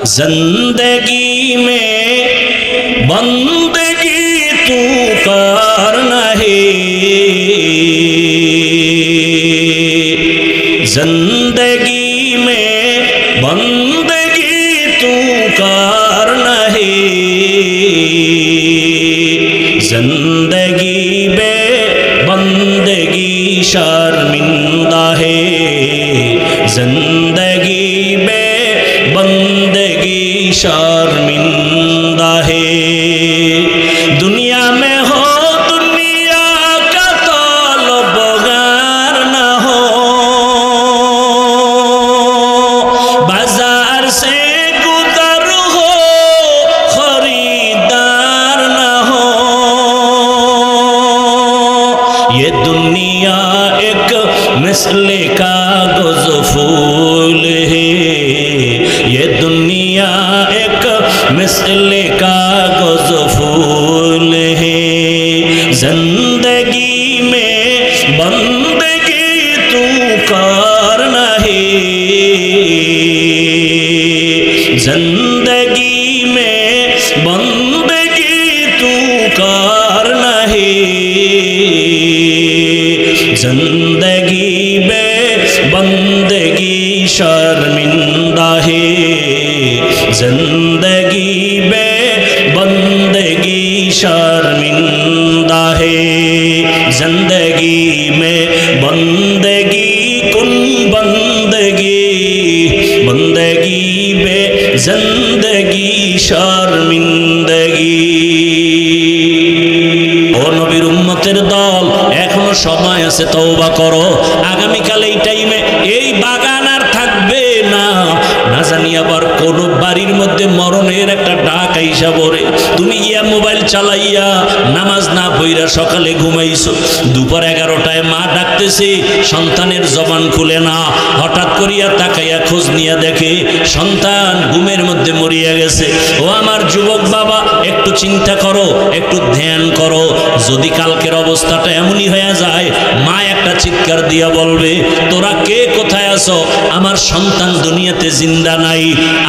जिंदगी में बंदगी तू करना है, जिंदगी में बंदगी तू करना है, जिंदगी बे बंदगी शर्मिंदा है, जिंदगी बे बंदगी शर्मिंदा है। दुनिया में हो दुनिया का तलबगार न हो, बाजार से गुजर हो खरीदार न हो। ये दुनिया एक मिसले का गुज़ फूल है, ये दुनिया एक मिसले का गुज़ फूल है, जिंदगी में बंदगी तू करना है, जिंदगी में बंदगी तू करना है, जिंदगी में बंदगी शर्मिंदा है, जिंदगी में बंदगी शर्मिंदा है, जिंदगी में बंदगी कुन बंदगी, बंदगी में जिंदगी शर्मिंदगी। ও নবীর উম্মতের দল, এখনো সময় আছে, তওবা করো। আগামীকাল এই টাইমে এই বাগান আর থাকবে না, না জানি আবার কোন বাড়ির মধ্যে মরণের একটা ডাক আইসা পড়ে, তুমি ইয়া মোবাইল চালাইয়া নামাজ না পড়া সকালে ঘুমাইছো, দুপুর 11টায় মা ডাকতেছে, সন্তানের জবান খুলে না, হঠাৎ করিয়া তাকাইয়া খোঁজ নিয়ে দেখে সন্তান ঘুমের মধ্যে মরিয়া গেছে। ও আমার যুবক বাবা, একটু চিন্তা করো, একটু ধ্যান করো। যদি কালকের অবস্থাটা এমনই হয়ে যায়, মা একটা চিৎকার দিয়া বলবে, তোরা কে কোথায় আছো? আমার সন্তান দুনিয়াতে জিন্দা নাই,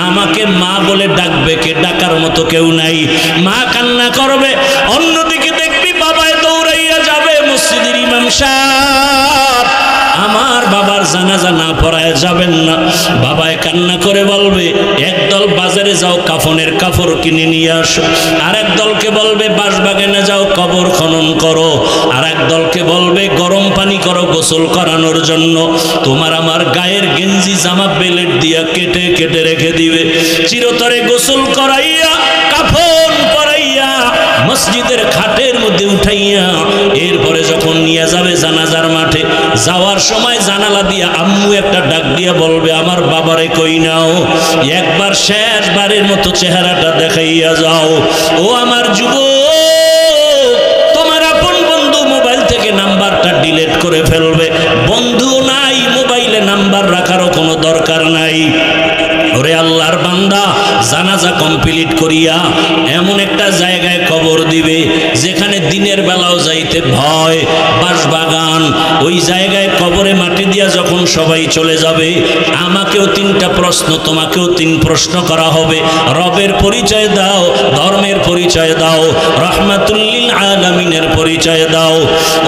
আমাকে মা বলে ডাকবে কে? ডাকার মতো কেউ নাই। মা কান্না করবে, অন্যদিকে দেখবি বাবায় দৌড়াইয়া যাবে মসজিদের ইমাম সাহেব, আমার বাবার জানাজা না পড়ায় যাবেন না। বাবায় কান্না করে বলবে, একদল বাজারে যাও কাফনের কাপড় কিনে নিয়ে আসো, আর এক দলকে বলবে বাঁশবাগানে যাও কবর খনন করো, আর এক দলকে বলবে গরম পানি করো গোসল করানোর জন্য। তোমার আমার গায়ের গেঞ্জি জামা বেলেট দিয়া কেটে কেটে রেখে দিবে, চিরতরে গোসল করাইয়া কাফন পরাইয়া মসজিদের খাটের মধ্যে উঠাইয়া এরপরে যখন নিয়ে যাবে জানাজার মাঠে, যাওয়ার সময় জানালা দিয়া আম্মু একটা ডাক দিয়া বলবে, আমার বাবারে কই নাও, একবার শেষবারের মতো চেহারাটা দেখাইয়া যাও। ও আমার যুবক, তোমার আপন বন্ধু মোবাইল থেকে নাম্বারটা ডিলিট করে ফেলবে, বন্ধু নাই মোবাইলে নাম্বার রাখারও কোনো দরকার নাই। ওরে আল্লাহর বান্দা, জানাজা কমপ্লিট করিয়া এমন একটা জায়গায় কবর দিবে যেখানে দিনের বেলাও যাইতে ভয়, বাঁশবাগান, ওই জায়গায় কবরে মাটি দিয়া যখন সবাই চলে যাবে, আমাকেও 3টা প্রশ্ন, তোমাকেও 3 প্রশ্ন করা হবে। রবের পরিচয় দাও, ধর্মের পরিচয় দাও, রহমাতুল লিল আলামিনের পরিচয় দাও।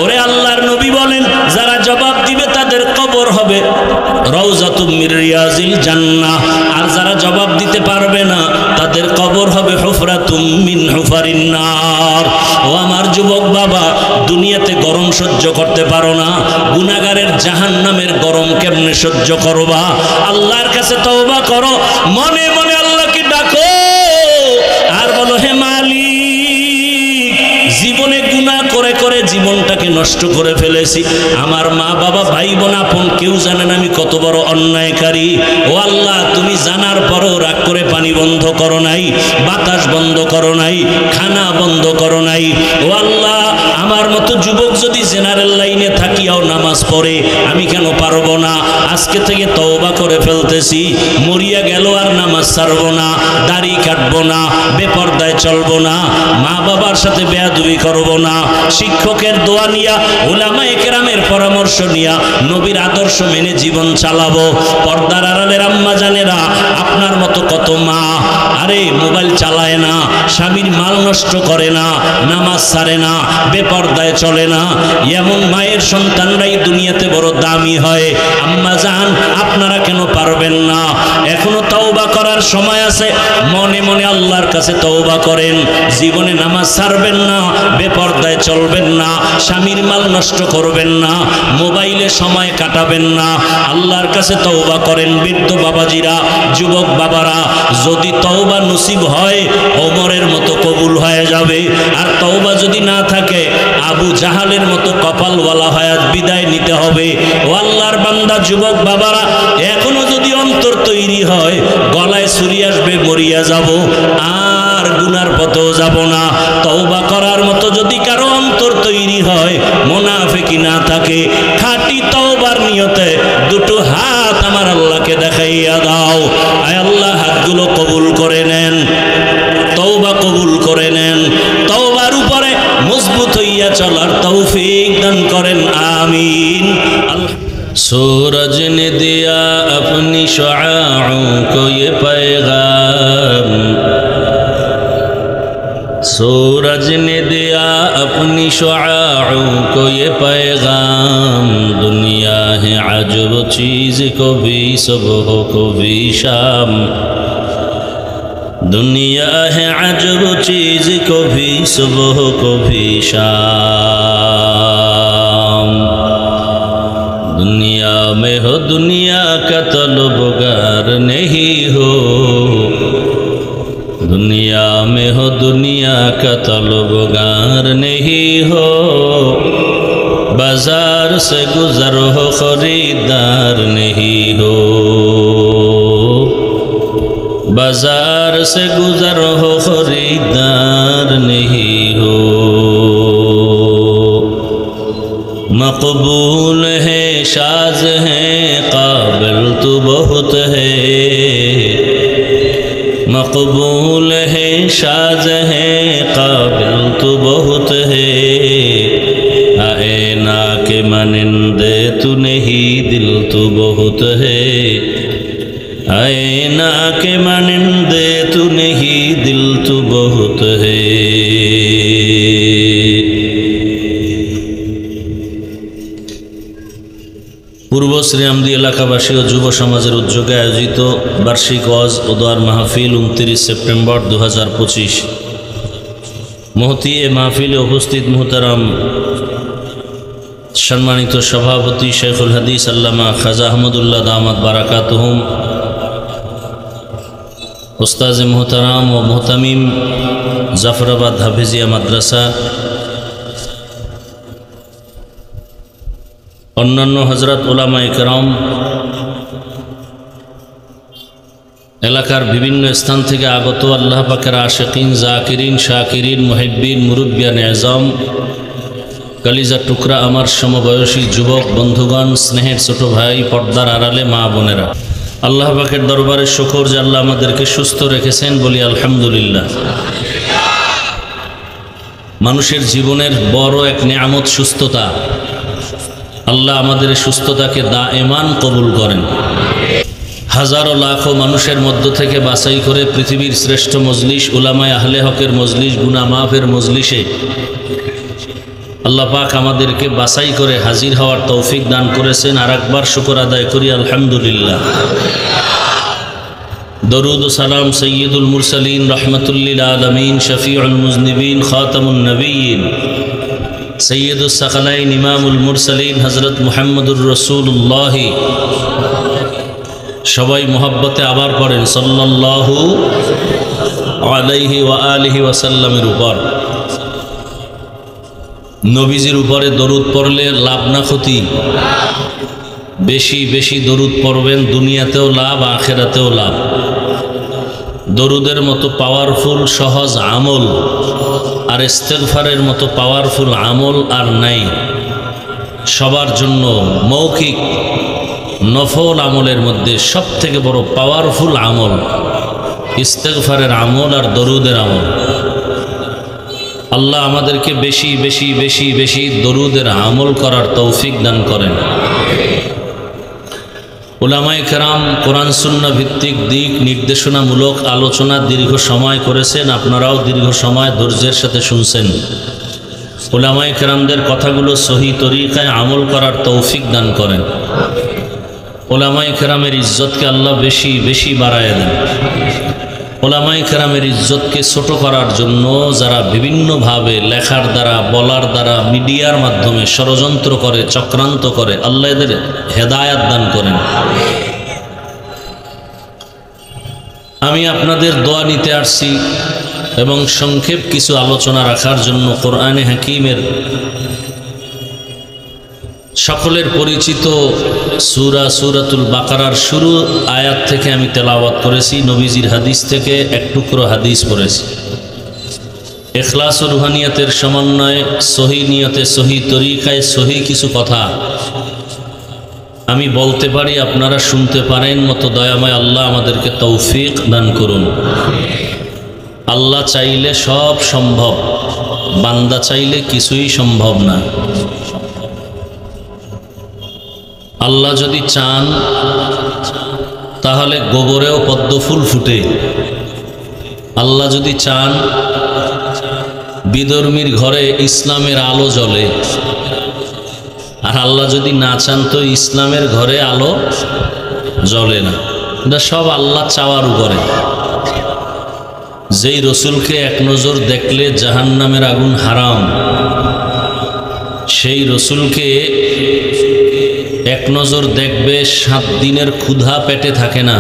ওরে আল্লাহর নবী বলেন, যারা জবাব দিবে তাদের কবর হবে রওজাতুম মির রিয়াজিল জান্নাহ, আর যারা জবাব দিতে পারবে না তাদের কবর হবে হুফরাতুম মিন হুফারিন নার। ও আমার যুবক বাবা, দুনিয়াতে গরম সহ্য করতে পারো না, গুনাহগারের জাহান্নামের গরম কেমনে সহ্য করবা? আল্লাহর কাছে তওবা করো, মনে মনে আল্লাহকে ডাকো, আর বলো, হে মালিক, জীবনে গুনাহ করে করে জীবনটাকে নষ্ট করে ফেলেছি, আমার মা বাবা ভাই বোন আপন কেউ জানে না আমি কত বড় অন্যায়কারী। ও আল্লাহ, তুমি জানার পরেও রাগ করে পানি বন্ধ করো নাই, বাতাস বন্ধ করো নাই, খানা বন্ধ করো নাই। ও আল্লাহ, আমার মতো যুবক যদি জেনারেল লাইনে থাকিয়াও নামাজ পড়ে, আমি কেন পারবো না? আজকে থেকে তওবা করে ফেলতেছি, মরিয়া গেল আর নামাজ ছাড়বো না, দাড়ি কাটবো না, বেপরদায় চলবো না, মা বাবার সাথে বেয়াদবি করবো না, শিক্ষকের দোয়া নিয়া, উলামায়ে কেরামের পরামর্শ নিয়া নবীর আদর্শ মেনে জীবন চালাবো। পর্দার আড়ালের আম্মা জানেরা, আপনার মতো কত মা আরে মোবাইল চালায় না, স্বামীর মাল নষ্ট করে না, নামাজ ছাড়ে না, বেপরদায় চলে না, এমন মায়ের সন্তানরাই দুনিয়াতে বড় দামি হয়। আম্মা জান, আপনারা কেন পারবেন না? এখনো তওবা করার সময় আছে। মনে মনে আল্লাহর কাছে তওবা করেন। জীবনে নামাজ ছাড়বেন না, বেপরদায় চলবেন না, স্বামীর মাল নষ্ট করবেন না, মোবাইলে সময় কাটাবেন না। আল্লাহর কাছে তওবা করেন। বৃদ্ধ বাবাজিরা, যুবক বাবারা, যদি তওবা নসিব হয় ওমরের মতো কবুল হয়ে যাবে। আর তওবা যদি না থাকে আবু জাহালের মতো কপালওয়ালা হায়াত বিদায় নিতে হবে। ও আল্লাহর বান্দা যুবক বাবারা, এখনো যদি অন্তর তৈরি হয়, গলায় ছুরি আসবে, মরিয়া যাব, আর গুনার পথেও যাব না। তওবা করার মতো যদি কারো অন্তর তৈরি হয়, মুনাফিকি না থাকে, খাঁটি তওবার নিয়তে দুটো হাত আমার আল্লাহকে দেখাইয়া দাও। আয় আল্লাহ, হাতগুলো কবুল করে নেন, তওবা কবুল করে নেন, তওবার উপরে মজবুত হইয়া চলার তৌফিক দান করেন, আমিন। सूरज ने दिया अपनी शुआओं को ये पैगाम, सूरज ने दिया अपनी शुआओं को ये पैगाम, दुनिया है अजब चीज़ को भी सुबह को भी शाम, दुनिया है अजब चीज़ को भी सुबह को भी शाम। दुनिया में हो दुनिया का तलबगार नहीं हो, दुनिया में हो दुनिया का तलबगार नहीं हो, बाजार से गुजर हो खरीदार नहीं हो, बाजार से गुजर हो खरीदार नहीं हो। मकबूल है शाज है काबिल तो बहुत है, मकबूल है शाज है काबिल तो बहुत है, आईना के मानिंदे तू नहीं दिल तो बहुत है, आईना के मानिंदे तू नहीं दिल तो बहुत है। পূর্ব শ্রীরামদী এলাকাবাসী ও যুব সমাজের উদ্যোগে আয়োজিত বার্ষিক ওয়াজ ও দোয়ার মাহফিল 29 সেপ্টেম্বর 2025। মহতি এ মাহফিলে উপস্থিত মুহতারাম সম্মানিত সভাপতি শেখুল হাদিস আল্লামা খাজা আহমদুল্লাহ দামাত বারাকাতুহুম, উস্তাজ মুহতারাম ও মুহতামিম জাফরাবাদ হাফিজিয়া মাদ্রাসা, অন্যান্য হযরত উলামায়ে কেরাম, এলাকার বিভিন্ন স্থান থেকে আগত আল্লাহ পাকের আশিকিন, জাকিরিন, শাকিরিন, মুহিব্বিন, মুরব্বিয়ান আযম, কলিজার টুকরা আমার সমবয়সী যুবক বন্ধুগণ, স্নেহের ছোট ভাই, পর্দার আড়ালে মা বোনেরা, আল্লাহ পাকের দরবারে শুকর যে আল্লাহ আমাদেরকে সুস্থ রেখেছেন, বলি আলহামদুলিল্লাহ। মানুষের জীবনের বড় এক নিয়ামত সুস্থতা। আল্লাহ আমাদের সুস্থতাকে দায়েমান কবুল করেন। হাজারো লাখো মানুষের মধ্য থেকে বাছাই করে পৃথিবীর শ্রেষ্ঠ মজলিস উলামায়ে আহলে হকের মজলিস, গুনাহ মাফের মজলিসে আল্লাহ পাক আমাদেরকে বাছাই করে হাজির হওয়ার তৌফিক দান করেছেন। আর একবার শুকর আদায় করি আলহামদুলিল্লাহ। দরুদ ও সালাম সৈয়দুল মুরসালিন, রহমতুল্লিল আলমিন, শফিউল মুজনিবিন, খাতামুন নবীন, সৈয়দুস সাকালাইন, ইমামুল মুরসালিন হযরত মুহাম্মদুর রাসূলুল্লাহ, সবাই মোহাব্বতে আবার পড়েন সাল্লাল্লাহু আলাইহি ওয়া আলিহি ওয়াসাল্লামের উপর। নবীজির উপরে দরুদ পড়লে লাভ না ক্ষতি? বেশি বেশি দরুদ পড়বেন, দুনিয়াতেও লাভ, আখিরাতেও লাভ। দরুদের মতো পাওয়ারফুল সহজ আমল আর ইস্তেগফারের মতো পাওয়ারফুল আমল আর নাই। সবার জন্য মৌখিক নফল আমলের মধ্যে সব থেকে বড় পাওয়ারফুল আমল ইস্তেগফারের আমল আর দরুদের আমল। আল্লাহ আমাদেরকে বেশি বেশি বেশি বেশি দরুদের আমল করার তৌফিক দান করেন। উলামায়ে কেরাম কোরআন সুন্নাহ ভিত্তিক দিক নির্দেশনামূলক আলোচনা দীর্ঘ সময় করেছেন, আপনারাও দীর্ঘ সময় ধৈর্যের সাথে শুনছেন। উলামায়ে কেরামদের কথাগুলো সহি তরিকায় আমল করার তৌফিক দান করেন। উলামায়ে কেরামের ইজ্জতকে আল্লাহ বেশি বেশি বাড়ায় দেন। উলামায়ে কেরামের ইজ্জতকে ছোট করার জন্য যারা বিভিন্নভাবে লেখার দ্বারা, বলার দ্বারা, মিডিয়ার মাধ্যমে ষড়যন্ত্র করে, চক্রান্ত করে, আল্লাহ এদের হেদায়াত দান করেন। আমি আপনাদের দোয়া নিতে আসছি এবং সংক্ষেপ কিছু আলোচনা রাখার জন্য কোরআনে হাকিমের সকলের পরিচিত সূরাতুল বাকারার শুরু আয়াত থেকে আমি তেলাওয়াত করেছি। নবীজির হাদিস থেকে এক টুকরো হাদিস পড়েছি। ইখলাস ও রুহানিয়াতের সমন্বয়ে সহি নিয়তে, সহি তরিকায়, সহি কিছু কথা আমি বলতে পারি, আপনারা শুনতে পারেন মতো দয়াময় আল্লাহ আমাদেরকে তৌফিক দান করুন। আল্লাহ চাইলে সব সম্ভব, বান্দা চাইলে কিছুই সম্ভব না। আল্লাহ যদি চান তাহলে গোবরেও পদ্ম ফুল ফুটে। আল্লাহ যদি চান বিধর্মীর ঘরে ইসলামের আলো জ্বলে। আর আল্লাহ যদি না চান তো ইসলামের ঘরে আলো জ্বলে না। এটা সব আল্লাহ চাওয়ার উপরে। যেই রসুলকে এক নজর দেখলে জাহান্নামের আগুন হারাম, সেই রসুলকে এক নজর দেখবে 7 দিনের ক্ষুধা পেটে থাকে না।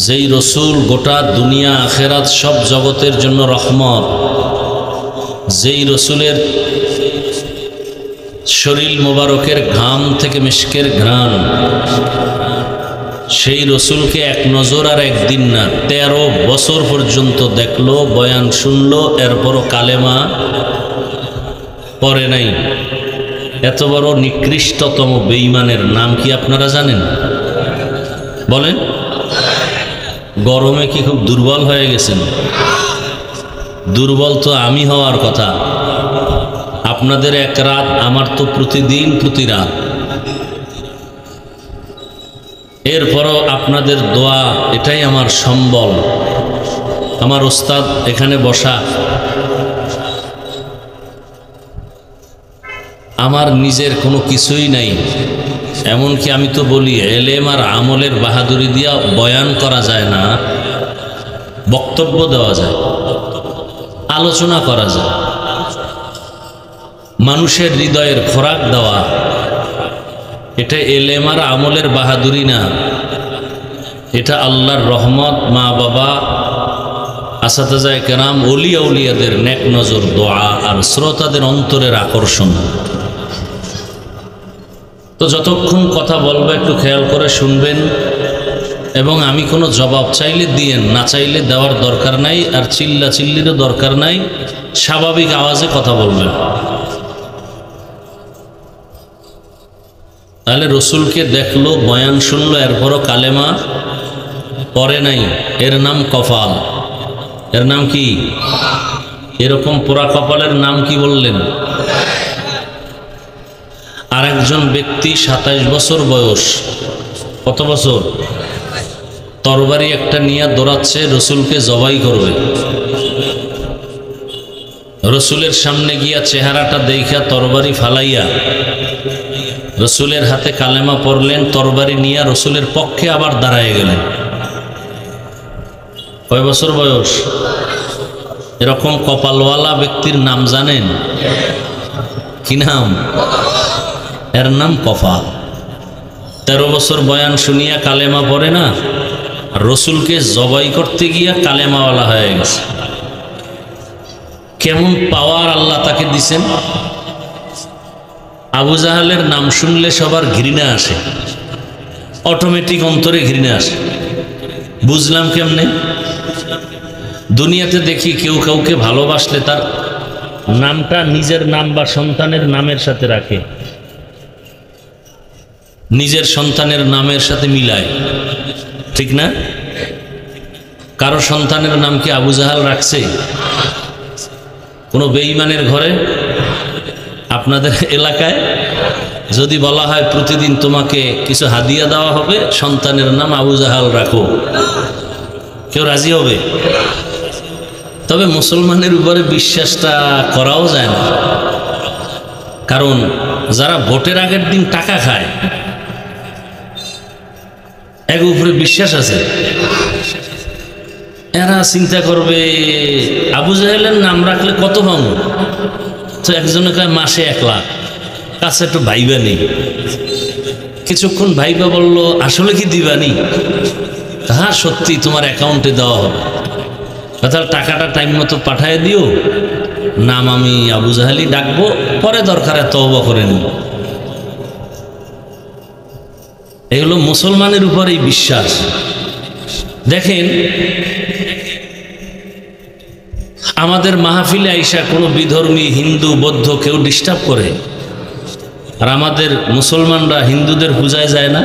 যেই রসুল গোটা দুনিয়া আখেরাত সব জগতের জন্য রহমত, যেই রসুলের শরীর মোবারকের ঘাম থেকে মিশকের ঘ্রাণ, সেই রসুলকে এক নজর আর একদিন না 13 বছর পর্যন্ত দেখলো, বয়ান শুনলো, এরপরও কালেমা পড়ে নাই। এত বড় নিকৃষ্টতম বেঈমানের নাম কি আপনারা জানেন? বলেন। গরমে কি খুব দুর্বল হয়ে গেছেন? দুর্বল তো আমি হওয়ার কথা। আপনাদের এক রাত, আমার তো প্রতিদিন প্রতি রাত। এরপরও আপনাদের দোয়া এটাই আমার সম্বল। আমার ওস্তাদ এখানে বসা, আমার নিজের কোনো কিছুই নাই। এমনকি আমি তো বলি এলেম আর আমলের বাহাদুরি দিয়া বয়ান করা যায় না, বক্তব্য দেওয়া যায়, আলোচনা করা যায়, মানুষের হৃদয়ের খোরাক দেওয়া, এটা এলেম আর আমলের বাহাদুরি না, এটা আল্লাহর রহমত, মা বাবা, আসাতাজায়ে কেরাম, ওলিয়া উলিয়াদের নেক নজর, দোয়া আর শ্রোতাদের অন্তরের আকর্ষণ। তো যতক্ষণ কথা বলবো একটু খেয়াল করে শুনবেন, এবং আমি কোনো জবাব চাইলে দিয়েন, না চাইলে দেওয়ার দরকার নাই, আর চিল্লা চিল্লিরও দরকার নাই, স্বাভাবিক আওয়াজে কথা বলবেন। তাহলে রসুলকে দেখলো, বয়ান শুনলো, এরপরও কালেমা পড়ে নাই, এর নাম কপাল। এর নাম কি? এরকম পোড়া কপালের নাম কি বললেন? আর একজন ব্যক্তি 27 বছর বয়স, কত বছর? তরবারি একটা নিয়ে দৌড়াচ্ছে, রসুলকে জবাই করবে। রসুলের সামনে গিয়া চেহারাটা দেখা তরবারি ফালাইয়া রসুলের হাতে কালেমা পড়লেন, তরবারি নিয়ে রসুলের পক্ষে আবার দাঁড়ায় গেলেন। কয় বছর বয়স? এরকম কপালওয়ালা ব্যক্তির নাম জানেন? কি নাম? এর নাম কপাল। 13 বছর বয়ান শুনিয়া কালেমা পড়ে না, রসুলকে জবাই করতে গিয়া কালেমাওয়ালা হয়ে গেছে। কেমন পাওয়ার আল্লাহ তাকে দিছেন! আবু জাহালের নাম শুনলে সবার ঘৃণা আসে, অটোমেটিক অন্তরে ঘৃণা আসে। বুঝলাম কেমনে? দুনিয়াতে দেখি কেউ কাউকে ভালোবাসলে তার নামটা নিজের নাম বা সন্তানের নামের সাথে রাখে, নিজের সন্তানের নামের সাথে মিলায়, ঠিক না? কারো সন্তানের নাম কি আবু জাহাল রাখছে? কোনো বেঈমানের ঘরে আপনাদের এলাকায় যদি বলা হয় প্রতিদিন তোমাকে কিছু হাদিয়া দেওয়া হবে, সন্তানের নাম আবু জাহাল রাখো, কেউ রাজি হবে? তবে মুসলমানের উপরে বিশ্বাসটা করাও যায় না, কারণ যারা ভোটের আগের দিন টাকা খায় এর উপরে বিশ্বাস আছে। এরা চিন্তা করবে আবু জাহেলের নাম রাখলে কত পাবো, তো একজনে কয় মাসে 1 লাখ, কাছে একটু ভাইবা নেই। কিছুক্ষণ ভাইবা বলল আসলে কি দিবানি? হ্যাঁ সত্যি তোমার অ্যাকাউন্টে দেওয়া হবে, তাহলে টাকাটা টাইম মতো পাঠিয়ে দিও, নাম আমি আবু জাহেলই ডাকবো, পরে দরকারে তওবা করে নিব। এগুলো মুসলমানের উপরেই বিশ্বাস। দেখেন আমাদের মাহফিলে আইসা কোনো বিধর্মী হিন্দু বৌদ্ধ কেউ ডিস্টার্ব করে, আর আমাদের মুসলমানরা হিন্দুদের পূজায় যায় না।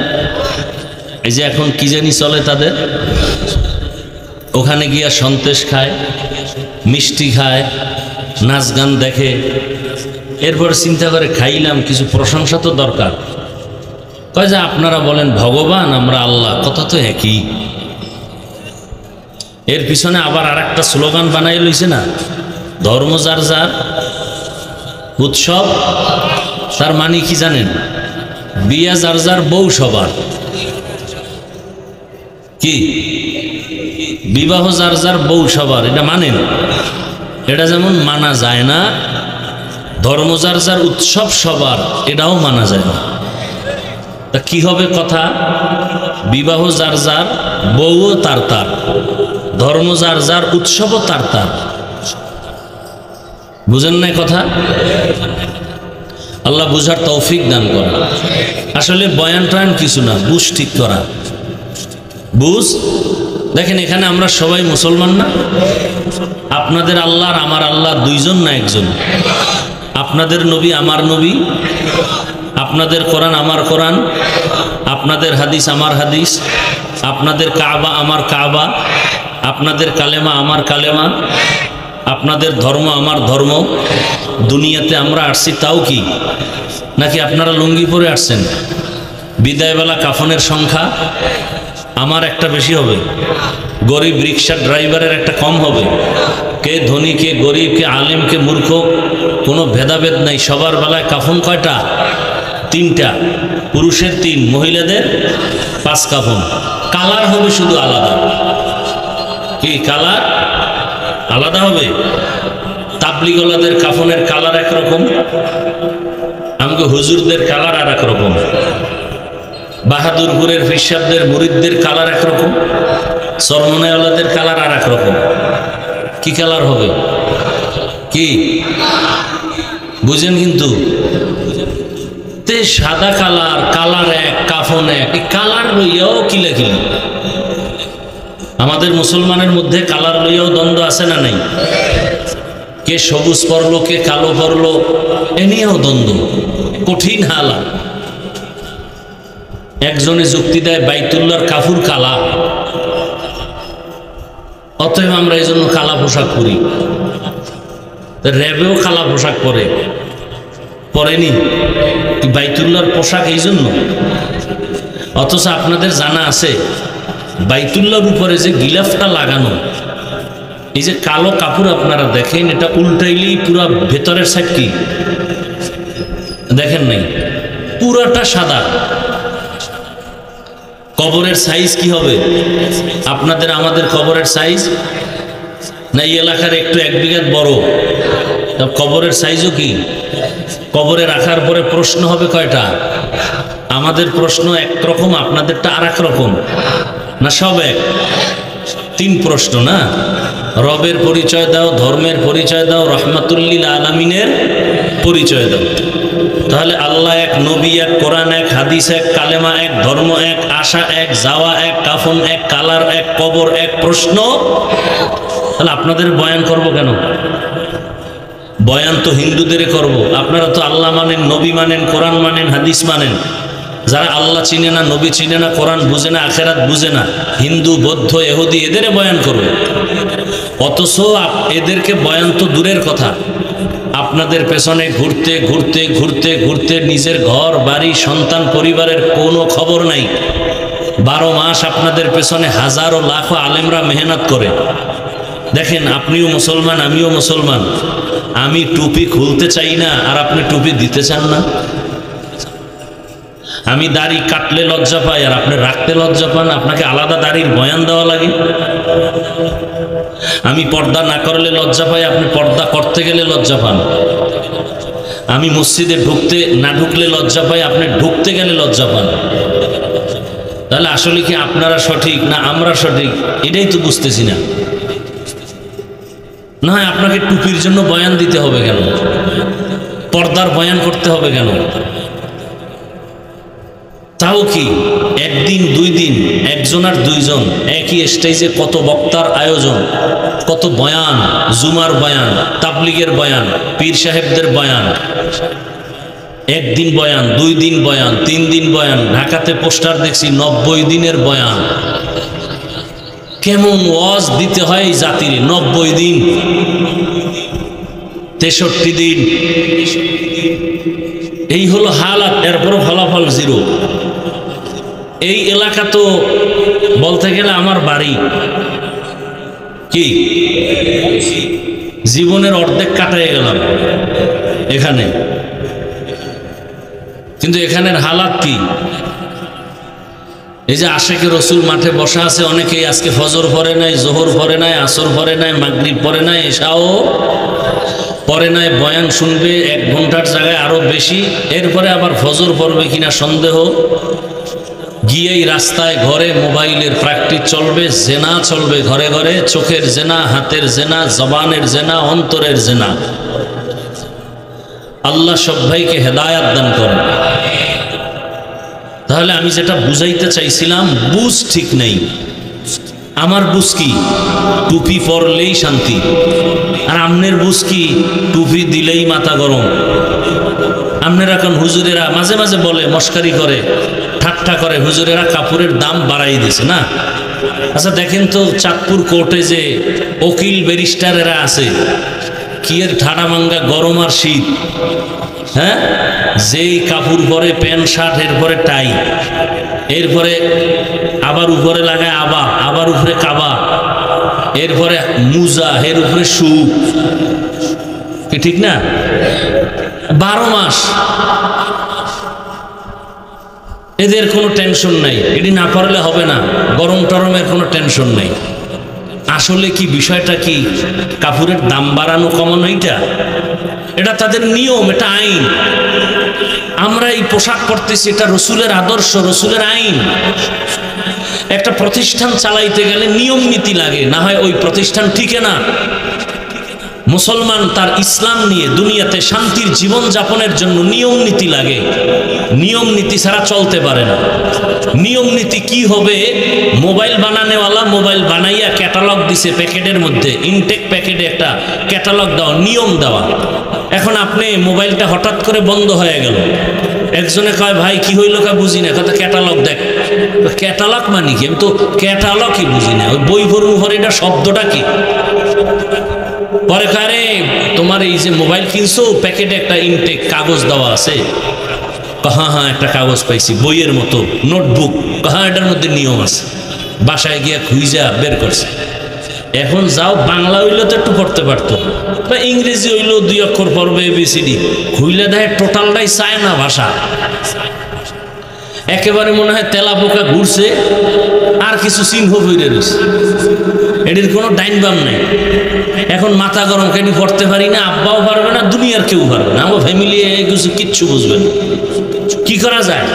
এই যে এখন কি জানি চলে তাদের, ওখানে গিয়া সন্তেষ খায়, মিষ্টি খায়, নাচ গান দেখে, এরপর চিন্তা করে খাইলাম কিছু প্রশংসা তো দরকার। কয় যে আপনারা বলেন ভগবান, আমরা আল্লাহ, কথা তো একই। এর পিছনে আবার আর একটা স্লোগান বানাই লইছে না, ধর্ম যার যার উৎসব তার। মানে কি জানেন? বিয়া যার যার বউ সবার। কি বিবাহ যার যার বউ সবার, এটা মানেন? এটা যেমন মানা যায় না, ধর্ম যার যার উৎসব সবার, এটাও মানা যায় না। তা কি হবে কথা? বিবাহ যার যার, বউও তার তার, ধর্ম যার যার, উৎসবও তার তার। বুঝেন না কথা? আল্লাহ বুঝার তৌফিক দান করা। আসলে বয়ান টয়ান কিছু না, বুঝ ঠিক করা, বুঝ। দেখেন এখানে আমরা সবাই মুসলমান না? আপনাদের আল্লাহ আর আমার আল্লাহ দুইজন না একজন? আপনাদের নবী আমার নবী, আপনাদের কোরআন আমার কোরআন, আপনাদের হাদিস আমার হাদিস, আপনাদের কাবা আমার কাবা, আপনাদের কালেমা আমার কালেমা, আপনাদের ধর্ম আমার ধর্ম। দুনিয়াতে আমরা আসছি তাও কি, নাকি আপনারা লুঙ্গি পরে আসছেন? বিদায়বেলা কাফনের সংখ্যা আমার একটা বেশি হবে, গরিব রিক্সা ড্রাইভারের একটা কম হবে। কে ধনী, কে গরিব, কে আলেম, কে মূর্খ, কোনো ভেদাভেদ নাই। সবার বেলায় কাফন কয়টা? 3টা, পুরুষের 3, মহিলাদের 5 কাফন। কালার হবে শুধু আলাদা। কি কালার আলাদা হবে? তাবলিগওয়ালাদের কাফনের কালার একরকম, আমাকে হুজুরদের কালার আর একরকম, বাহাদুরপুরের ফিরসাবদের মুরিদদের কালার একরকম, সরমনাওয়ালাদের কালার আর একরকম। কি কালার হবে? কি বুঝেন? কিন্তু তে সাদা কালার, কালার এক, কাফন এক, এই কালার লইয়াও কিলাকিলি। আমাদের মুসলমানের মধ্যে কালার লইয়াও দ্বন্দ্ব আছে না নাই? কে সবুজ পরলো, কে কালো পরলো, এ নিয়েও দ্বন্দ্ব, কঠিন হালাত। একজনে যুক্তি দেয় বাইতুল্লাহর কাফুর কালা, অতএব আমরা এই জন্য কালা পোশাক পরি। র্যাবেও কালা পোশাক পরেনি, বাইতুল্লাহর পোশাক এই জন্য। অথচ আপনাদের জানা আছে বাইতুল্লাহর উপরে যে গিলাফটা লাগানো, এই যে কালো কাপড় আপনারা দেখেন, এটা উল্টাইলেই পুরা ভেতরের সাইড কি দেখেন নাই, পুরাটা সাদা। কবরের সাইজ কি হবে? আপনাদের আমাদের কবরের সাইজ না এই এলাকার একটু 1 বিঘা বড়, কবরের সাইজও কি? কবরে রাখার পরে প্রশ্ন হবে কয়টা? আমাদের প্রশ্ন একরকম, আপনাদেরটা আর এক রকম না? সব এক? 3 প্রশ্ন না? রবের পরিচয় দাও, ধর্মের পরিচয় দাও, রহমাতুল্লিল আলামিনের পরিচয় দাও। তাহলে আল্লাহ এক, নবী এক, কোরআন এক, হাদিস এক, কালেমা এক, ধর্ম এক, আশা এক, যাওয়া এক, কাফন এক, কালার এক, কবর এক, প্রশ্ন। তাহলে আপনাদের বয়ান করব কেন? বয়ান তো হিন্দুদের করব। আপনারা তো আল্লাহ মানেন, নবী মানেন, কোরআন মানেন, হাদিস মানেন। যারা আল্লাহ চিনে না, নবী চিনে না, কোরআন বুঝে না, আখেরাত বুঝে না, হিন্দু বৌদ্ধ ইহুদি, এদের বয়ান করবে। অথচ এদেরকে বয়ান তো দূরের কথা, আপনাদের পেছনে ঘুরতে ঘুরতে ঘুরতে ঘুরতে নিজের ঘর বাড়ি সন্তান পরিবারের কোনো খবর নাই। 12 মাস আপনাদের পেছনে হাজারো লাখো আলেমরা মেহনত করে। দেখেন, আপনিও মুসলমান, আমিও মুসলমান। আমি টুপি খুলতে চাই না, আর আপনি টুপি দিতে চান না। আমি দাড়ি কাটলে লজ্জা পাই, আর আপনি রাখতে লজ্জা পান। আপনাকে আলাদা দাড়ির বয়ান দেওয়া লাগে। আমি পর্দা না করলে লজ্জা পাই, আপনি পর্দা করতে গেলে লজ্জা পান। আমি মসজিদে না ঢুকলে লজ্জা পাই, আপনি ঢুকতে গেলে লজ্জা পান। তাহলে আসলে কি আপনারা সঠিক না আমরা সঠিক? এটাই তো বুঝতেছি না। না হয় আপনাকে টুপির জন্য বয়ান দিতে হবে কেন? পর্দার বয়ান করতে হবে কেন? তাও কি একদিন 2 দিন, একজন আর 2জন একই স্টেজে কত বক্তার আয়োজন, কত বয়ান, জুমার বয়ান, তাবলিগের বয়ান, পীর সাহেবদের বয়ান। 1 দিন বয়ান, 2 দিন বয়ান, 3 দিন বয়ান। ঢাকাতে পোস্টার দেখছি 90 দিনের বয়ান। কেমন ওয়াজ দিতে হয় এই জাতির? 90 দিন, 63 দিন, এই হলো হালাত। এরপরও ফলাফল 0। এই এলাকা তো বলতে গেলে আমার বাড়ি। কি জীবনের অর্ধেক কাটাই গেলাম এখানে, কিন্তু এখানের হালাত কি? এই যে আশেকে রসুল মাঠে বসা আছে, অনেকেই আজকে ফজর পড়ে নাই, জোহর পড়ে নাই, আসর পড়ে নাই, মাগরিব পড়ে নাই, এশাও পড়ে নাই। বয়ান শুনবে 1 ঘন্টার জায়গায় আরো বেশি। এরপরে আবার ফজর পড়বে কিনা সন্দেহ। গিয়েই রাস্তায় ঘরে মোবাইলের প্র্যাকটিস চলবে, জেনা চলবে ঘরে ঘরে। চোখের জেনা, হাতের জেনা, জবানের জেনা, অন্তরের জেনা। আল্লাহ সব ভাইকে হেদায়াত দান করেন। তাহলে আমি যেটা বুঝাইতে চাইছিলাম, বুঝ ঠিক নেই। আমার বুঝ কি? টুপি পরলেই শান্তি। আর আমনের বুঝ কি? টুপি দিলেই মাথা গরম। আপনারা এখন হুজুরেরা মাঝে মাঝে বলে, মস্কারি করে, ঠাট্টা করে, হুজুরেরা কাপড়ের দাম বাড়াই দিছে না। আচ্ছা দেখেন তো, চাঁদপুর কোর্টে যে উকিল ব্যারিস্টারেরা আছে, কি এর ঠাডা মাঙ্গা গরম আর শীত। হ্যাঁ, যেই কাপড় পরে প্যান্ট শার্ট, এরপরে টাই, এরপরে আবার উপরে লাগায় আবা, আবার উপরে কাবা, এরপরে মুজা, এর উপরে শু। কি ঠিক না? 12 মাস এদের কোনো টেনশন নাই। এটি না পারলে হবে না, গরম টরমের কোনো টেনশন নাই। আসলে কি বিষয়টা কি? কাপড়ের দাম বাড়ানো কমানো, এটা তাদের নিয়ম, এটা আইন। আমরা এই পোশাক পরতেছি, এটা রসুলের আদর্শ, রসুলের আইন। একটা প্রতিষ্ঠান চালাইতে গেলে নিয়ম নীতি লাগে, না হয় ওই প্রতিষ্ঠান টিকে না। মুসলমান তার ইসলাম নিয়ে দুনিয়াতে শান্তির জীবন যাপনের জন্য নিয়ম নীতি লাগে। নিয়ম নীতি ছাড়া চলতে পারে না। নিয়ম নীতি কি হবে? মোবাইল বানানোওয়ালা মোবাইল বানাইয়া ক্যাটালগ দিছে প্যাকেটের মধ্যে, ইনটেক প্যাকেটে একটা ক্যাটালগ দেওয়া, নিয়ম দেওয়া। এখন আপনি মোবাইলটা হঠাৎ করে বন্ধ হয়ে গেল, একজনে কয় ভাই কি হইল, কা বুঝি না, কথা ক্যাটালগ দেখ। ক্যাটালগ মানে কি? আমি তো ক্যাটালগই বুঝি না। ওই বই ভরমু ভরে, এটা শব্দটা কি? পরে কারে তোমার এই যে মোবাইল কিনছো, প্যাকেটে একটা ইনটেক কাগজ দেওয়া আছে। হ্যাঁ হ্যাঁ, একটা কাগজ পাইছি বইয়ের মতো, নোটবুক। হ্যাঁ, এটার মধ্যে নিয়ম আছে। বাসায় গিয়া খুঁজা বের করছে। এখন যাও, বাংলা হইলে তো একটু পড়তে পারতো, বা ইংরেজি হইলেও 2 অক্ষর পড়বে, ABCD। খুইলে দেয় টোটালটাই চায় না ভাষা। একেবারে মনে হয় তেলা পোকা ঘুরছে, আর কিছু চিহ্ন বইরে রয়েছে। এটির কোনো ডাইন বাম নাই। এখন মাথা গরম, কেন পড়তে পারি না, আব্বাও পারবে না, দুনিয়ার কেউ পারবে না, আমার ফ্যামিলি কিছু কিচ্ছু বুঝবে না। কি করা যায়?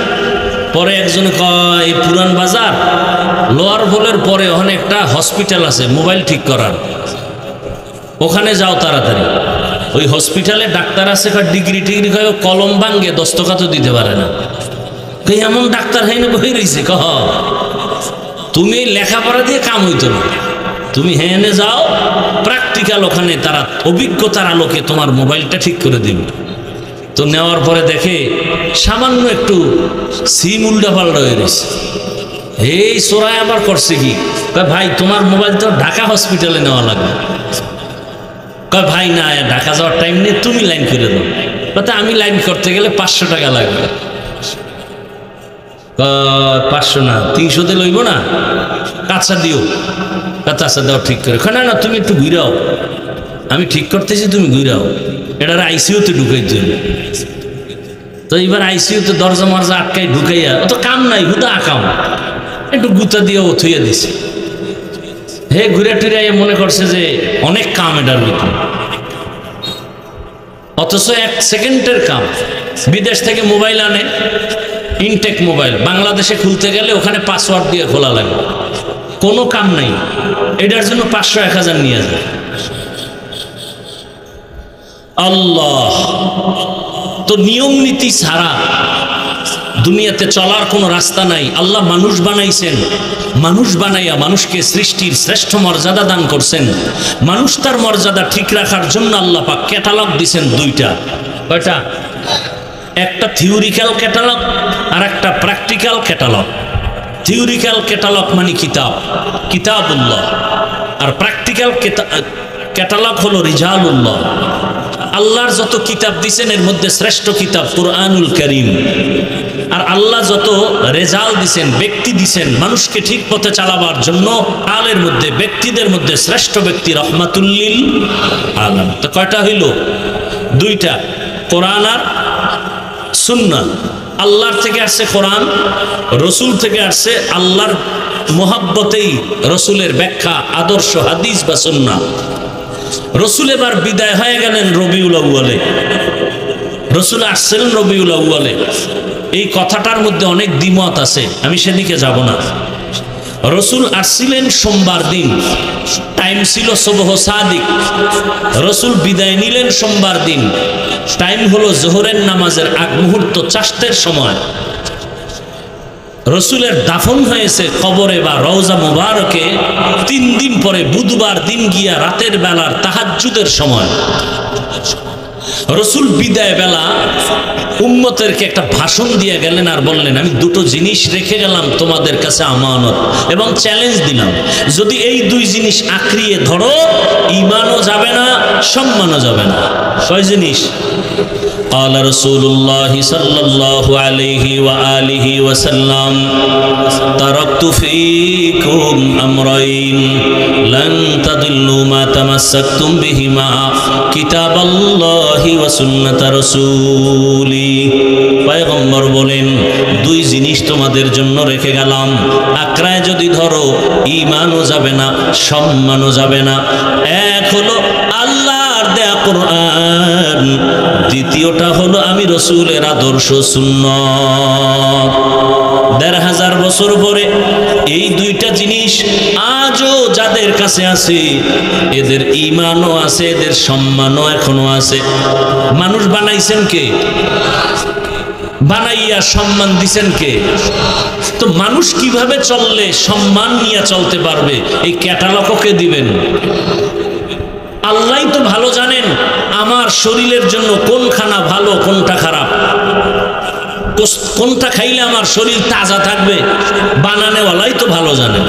পরে একজনে কয়, এই পুরান বাজার লোয়ার ভোলের পরে ওখানে একটা হসপিটাল আছে মোবাইল ঠিক করার, ওখানে যাও তাড়াতাড়ি। ওই হসপিটালে ডাক্তার আছে, ডিগ্রি টিগ্রি কয়, কলম ভাঙ্গে দস্তখতও দিতে পারে না। এমন ডাক্তার হয়নি বই রয়েছে। কহ তুমি লেখাপড়া দিয়ে কাম হইতো না, তুমি হেনে যাও প্র্যাকটিক্যাল, ওখানে তারা অভিজ্ঞতার আলোকে তোমার মোবাইলটা ঠিক করে দিবে। তো নেওয়ার পরে দেখে সামান্য একটু সিম উল্টা পাল্টা হয়ে রয়েছে। এই সোরায় আবার করছে কি, ভাই তোমার মোবাইল তো ঢাকা হসপিটালে নেওয়া লাগবে। কয় ভাই না, ঢাকা যাওয়ার টাইম নেই, তুমি লাইন করে দাও। কথা আমি লাইন করতে গেলে 500 টাকা লাগবে। 500 না, 300 লইব না, কাঁচা দিও। কাঁচা দাও ঠিক করে। না না, তুমি একটু ঘুরাও, আমি ঠিক করতেছি, তুমি ঘুরাও। এটার আইসিইউতে ঢুকাই দিল। তো এবার আইসিইউতে দরজা মরজা আটকাই ঢুকাইয়া, অত কাম নাই, হুদা আকাম, একটু গুতা দিয়ে ও থুইয়া দিছে। হে ঘুরে টুরে মনে করছে যে অনেক কাম এটার ভিতরে, অথচ 1 সেকেন্ডের কাম। বিদেশ থেকে মোবাইল আনে, ইনটেক মোবাইল, বাংলাদেশে খুলতে গেলে ওখানে পাসওয়ার্ড দিয়ে খোলা লাগে, কোনো কাম নাই। এটার জন্য 500-1000 নিয়ে যায়। আল্লাহ, তো নিয়ম নীতি ছাড়া দুনিয়াতে চলার কোনো রাস্তা নাই। আল্লাহ মানুষ বানাইছেন, মানুষ বানাইয়া মানুষকে সৃষ্টির শ্রেষ্ঠ মর্যাদা দান করছেন। মানুষ তার মর্যাদা ঠিক রাখার জন্য আল্লাহ পাক ক্যাটালগ দিছেন 2টা। কয়টা? একটা থিওরিক্যাল ক্যাটালগ আর একটা প্র্যাকটিক্যাল ক্যাটালগ। থিওরিক্যাল ক্যাটালগ মানে কিতাব, কিতাবুল্লাহ, আর প্র্যাকটিক্যাল ক্যাটালগ হলো রিজালুল্লাহ। আল্লাহর যত কিতাব দিছেন এর মধ্যে শ্রেষ্ঠ কিতাব কুরআনুল কারীম। আর আল্লাহ যত রেজাল দিছেন, ব্যক্তি দিছেন মানুষকে ঠিক পথে চালাবার জন্য, আলের মধ্যে ব্যক্তিদের মধ্যে শ্রেষ্ঠ ব্যক্তি রহমাতুল্লিল আলামিন। তো কয়টা হইল? 2টা, কোরআন আর সুন্নাহ। আল্লাহর থেকে আসছে কোরআন, রসুল থেকে আসছে আল্লাহর মোহাব্বতেই রসুলের ব্যাখ্যা, আদর্শ, হাদিস বা সুন্নাহ। রসুল এবার বিদায় হয়ে গেলেন রবিউল আউয়ালে, রসুল আসছেন রবিউল আউয়ালে। এই কথাটার মধ্যে অনেক দ্বিমত আছে, আমি সেদিকে যাব না। রসুল আসছিলেন সোমবার দিন, টাইম ছিল সুবহ সাদিক। রসুল বিদায় নিলেন সোমবার দিন, টাইম হলো জোহরের নামাজের আগ মুহূর্ত, চাষতের সময়। রসুলের দাফন হয়েছে কবরে বা রওজা মুবারকে 3 দিন পরে, বুধবার দিন গিয়া রাতের বেলার তাহাজ্জুদের সময়। রসুল বিদায় বেলা উম্মতেরকে একটা ভাষণ দিয়ে গেলেন আর বললেন, আমি 2টো জিনিস রেখে গেলাম তোমাদের কাছে আমানত, এবং চ্যালেঞ্জ দিলাম, যদি এই 2 জিনিস আঁকড়িয়ে ধরো, ঈমানও যাবে না, সম্মানও যাবে না। কয় জিনিস? قال رسول الله صلى الله عليه وآله وسلم تركت فيكم أمرين لن تضلوا ما تمسكتم بهما كتاب الله وسنة رسولي। পয়গম্বর বলেন, 2 জিনিস তোমাদের জন্য রেখে গেলাম, আঁকড়ায় যদি ধরো ঈমানও যাবে না, সম্মানও যাবে না। এক হলো আল্লাহর দেয়া কোরআন, দ্বিতীয়টা হলো আমি রসুলের আদর্শ সুন্নাত। 1500 বছর পরে এই 2টা জিনিস আজও যাদের কাছে আছে, এদের ঈমানও আছে, এদের সম্মানও এখনো আছে। মানুষ বানাইছেন কে? বানাইয়া সম্মান দিছেন কে? তো মানুষ কিভাবে চললে সম্মান নিয়ে চলতে পারবে, এই ক্যাটালগও কে দিবেন? আল্লাহই তো ভালো জানেন আমার শরীরের জন্য কোন খানা ভালো, কোনটা খারাপ, কোনটা খাইলে আমার শরীর তাজা থাকবে, বানানেওয়ালাই তো ভালো জানেন।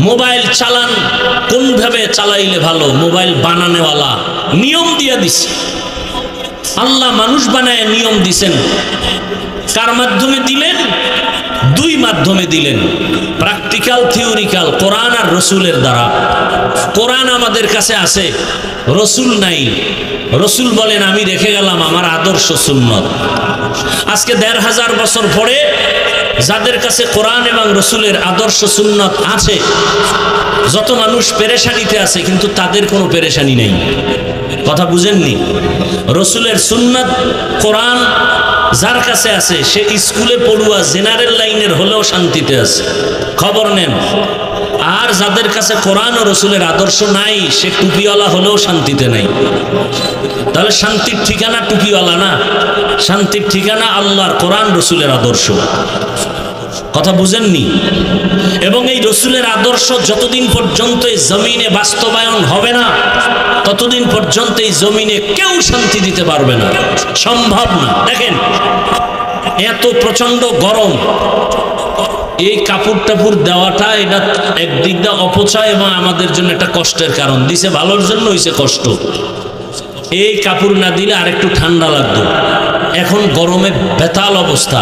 মোবাইল চালান, কোনভাবে চালাইলে ভালো, মোবাইল বানানেওয়ালা নিয়ম দিয়ে দিছে। আল্লাহ মানুষ বানায় নিয়ম দিছেন। কার মাধ্যমে দিলেন? 2 মাধ্যমে দিলেন, প্র্যাকটিক্যাল, থিওরিক্যাল, কোরআন আর রসুলের দ্বারা। কোরআন আমাদের কাছে আছে, রসুল নাই। রসুল বলেন, আমি রেখে গেলাম আমার আদর্শ সুন্নত। আজকে 1500 বছর পরে যাদের কাছে কোরআন এবং রসুলের আদর্শ সুন্নত আছে, যত মানুষ পেরেশানিতে আছে, কিন্তু তাদের কোনো পেরেশানি নেই। কথা বুঝেননি? রসুলের সুন্নত, কোরআন যার কাছে আছে, সে স্কুলে পড়ুয়া জেনারেল লাইনের হলেও শান্তিতে আছে, খবর নেন। আর যাদের কাছে কোরআন ও রসুলের আদর্শ নাই, সে টুপিওয়ালা হলেও শান্তিতে নাই। তাহলে শান্তির ঠিকানা টুপিওয়ালা না, শান্তির ঠিকানা আল্লাহর কোরআন, রসুলের আদর্শ। কথা বুঝেননি? এবং এই রসুলের আদর্শ যতদিন পর্যন্ত এই জমিনে বাস্তবায়ন হবে না, ততদিন পর্যন্ত এই জমিনে কেউ শান্তি দিতে পারবে না, সম্ভব না। দেখেন, এত প্রচন্ড গরম, এই কাপড় টাপুর দেওয়াটা এটা একদিক দিয়ে অপচয় এবং আমাদের জন্য একটা কষ্টের কারণ। দিছে ভালোর জন্য, হইছে কষ্ট। এই কাপড় না দিলে আরেকটু ঠান্ডা লাগতো, এখন গরমে বেতাল অবস্থা।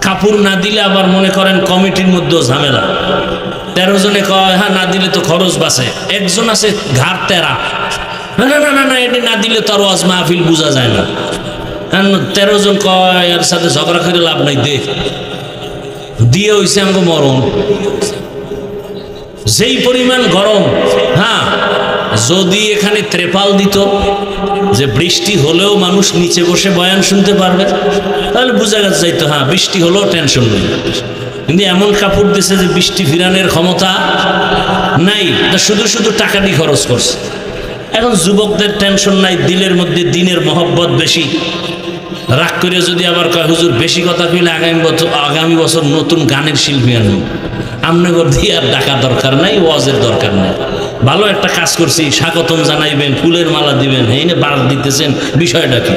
কাপড় না দিলে আবার মনে করেন কমিটির মধ্যেও ঝামেলা, 13 জনে কয় হ্যাঁ না দিলে তো খরচ বাঁচে, একজন আছে ঘাড় তেরা, না না না না এটা না দিলে তো আর ওয়াজ মাহফিল বোঝা যায় না। 13 জন কয় এর সাথে ঝগড়া করে লাভ নাই, দিয়ে হইছে আমাকে মরণ। যেই পরিমাণ গরম, হ্যাঁ যদি এখানে ত্রেপাল দিত যে বৃষ্টি হলেও মানুষ নিচে বসে বয়ান শুনতে পারবে, তাহলে বোঝা যাইতো হ্যাঁ বৃষ্টি হলেও টেনশন নেই। কিন্তু এমন কাপড় দিছে যে বৃষ্টি ফিরানোর ক্ষমতা নাই, তা শুধু শুধু টাকাটি খরচ করছে। এখন যুবকদের টেনশন নাই, দিলের মধ্যে দিনের মহব্বত বেশি। রাগ করে যদি আবার কয় হুজুর বেশি কথা কইলে আগামী বছর নতুন গানের শিল্পী আনবো, আমনগর দিয়ে আর ডাকা দরকার নাই, ওয়াজের দরকার নাই। ভালো একটা কাজ করছি, স্বাগতম জানাইবেন, ফুলের মালা দিবেন, এই না বাড় দিতেছেন, বিষয়টা কি?